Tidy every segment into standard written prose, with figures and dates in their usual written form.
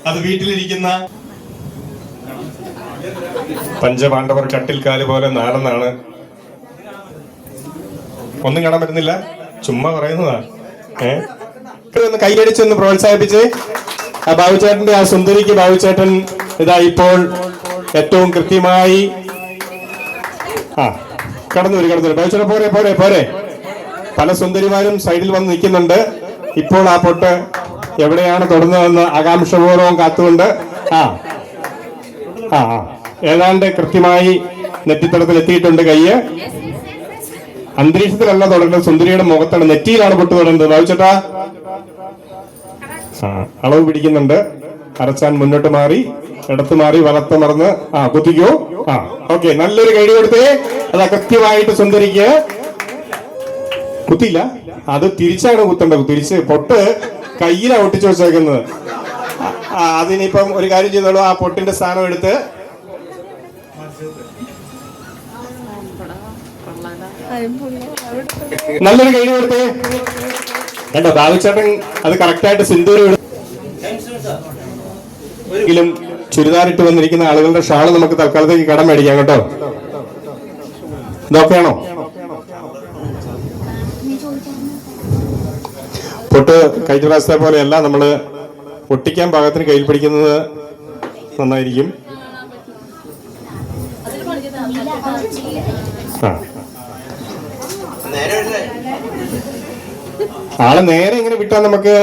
അത് വീട്ടിലിരിക്കുന്ന പഞ്ചപാണ്ഡവർ കട്ടിൽക്കാല് പോലെ നാടെന്നാണ്. ഒന്നും കാണാൻ പറ്റുന്നില്ല, ചുമ്മാ പറയുന്നതാ. ഒന്ന് കൈയടിച്ചൊന്ന് പ്രോത്സാഹിപ്പിച്ച് ആ ബാബുചേട്ടന്റെ ആ സുന്ദരിക്ക് ബാബുചേട്ടൻ ഇതാ ഇപ്പോൾ ഏറ്റവും കൃത്യമായി കടന്നു വരും. ബാബുചേട്ടൻ പോരെ പോരെ പോരെ. പല സുന്ദരിമാരും സൈഡിൽ വന്ന് നിൽക്കുന്നുണ്ട്. ഇപ്പോൾ ആ പൊട്ട് എവിടെയാണ് തൊടുന്നതെന്ന് ആകാംക്ഷപൂർവ്വം കാത്തുകൊണ്ട് ഏതാണ്ട് കൃത്യമായി നെറ്റിത്തടത്തിൽ എത്തിയിട്ടുണ്ട്. കയ്യ് അന്തരീക്ഷത്തിലല്ല തൊടേണ്ടത്, സുന്ദരിയുടെ മുഖത്താണ്, നെറ്റിയിലാണ് പൊട്ട് തൊടേണ്ടത്. ബാബുചേട്ടാ അളവ് പിടിക്കുന്നുണ്ട്. അരച്ചാൻ മുന്നോട്ട് മാറി, ഇടത്ത് മാറി, വലത്ത് മറന്ന് കുത്തിക്കോ. ഓക്കെ, നല്ലൊരു കൈ കൊടുത്തേ. അതാ കൃത്യമായിട്ട് സുന്ദരിക്ക് കുത്തിയില്ല, അത് തിരിച്ചാണ് കുത്തേണ്ടത്. തിരിച്ച് പൊട്ട് കയ്യിലാണ് ഒട്ടിച്ചു വെച്ചേക്കുന്നത്. അതിനിപ്പം ഒരു കാര്യം ചെയ്തോളൂ, ആ പൊട്ടിന്റെ സ്ഥാനം എടുത്ത് നല്ലൊരു കൈ കൊടുത്തേ. കണ്ടോ, ബാബുചേട്ടൻ അത് കറക്റ്റായിട്ട് സിന്ദൂരം എങ്കിലും ചുരിദാറിട്ട് വന്നിരിക്കുന്ന ആളുകളുടെ ഷാള് നമുക്ക് തൽക്കാലത്തേക്ക് കടം മേടിക്കാം കേട്ടോ. ഇതൊക്കെയാണോ പൊട്ട്? കഴിഞ്ഞ പ്രാവശ്യത്തെ പോലെയല്ല, നമ്മള് പൊട്ടിക്കാൻ പാകത്തിന് കയ്യിൽ പിടിക്കുന്നത് നന്നായിരിക്കും. ആളെ നേരെ ഇങ്ങനെ വിട്ടാൽ നമുക്ക്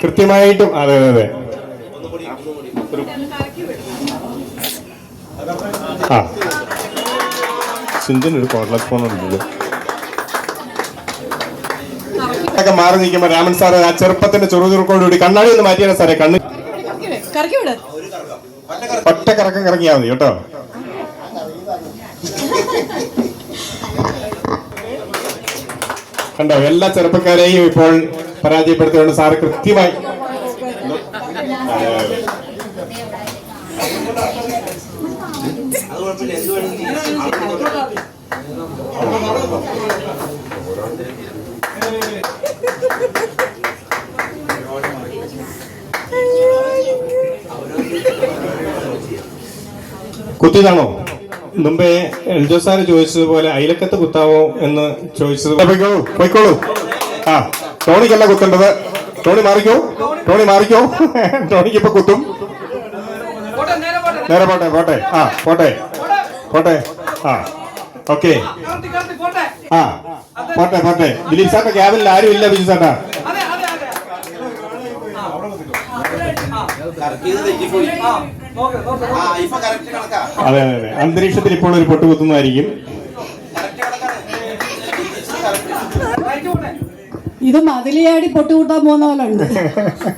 കൃത്യമായിട്ടും. അതെ അതെ അതെ. സിന്ധുവിനൊരു കോർഡ്ലെസ് ഫോൺ ഉണ്ട്. മാറി നിൽക്കുമ്പോ രാമൻ സാറ് ആ ചെറുപ്പത്തിന്റെ ചെറുചുറുക്കോടുകൂടി കണ്ണാടി ഒന്ന് മാറ്റിയാണ് സാറേ. കണ്ണ് ഒറ്റ കറക്കം കറങ്ങിയാ മതി കേട്ടോ. കണ്ടോ, എല്ലാ ചെറുപ്പക്കാരെയും ഇപ്പോൾ പരാജയപ്പെടുത്തിക്കൊണ്ട് സാറ് കൃത്യമായി കുത്തിയതാണോ? മുമ്പേ എൽജോ സാറ് ചോദിച്ചതുപോലെ അയിലക്കത്ത് കുത്താവോ എന്ന് ചോദിച്ചത്. പോയിക്കോളൂ. ടോണിക്കല്ല കുത്തേണ്ടത്. ടോണി മാറിക്കോ, ടോണി മാറിക്കോ. ടോണിക്ക് ഇപ്പൊ കുത്തും. നേരെ പോട്ടെ പോട്ടെ പോട്ടെ പോട്ടെ. ഓക്കെ, പോട്ടെ പോട്ടെ. ദിലീപ് സാറിന്റെ ക്യാബിനിൽ ആരും ഇല്ല. ബിജു സാറിനാ അതെ അതെ അതെ. അന്തരീക്ഷത്തിൽ ഇപ്പോൾ ഒരു പൊട്ട് കുത്തുന്നതായിരിക്കും. ഇത് മതിലിയാടി പൊട്ടുകൂട്ടാൻ പോകുന്ന പോലെ ഉണ്ട്.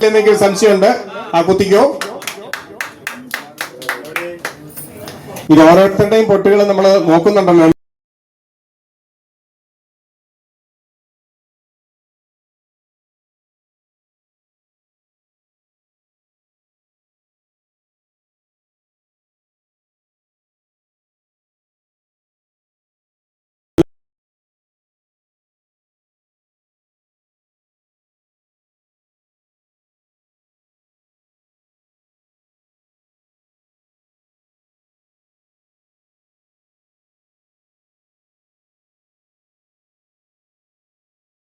എന്തെങ്കിലും സംശയമുണ്ട്? കുത്തിക്കോ. ഇത് ഓരോരുത്തരുടെയും പൊട്ടുകൾ നമ്മൾ നോക്കുന്നുണ്ടല്ലോ.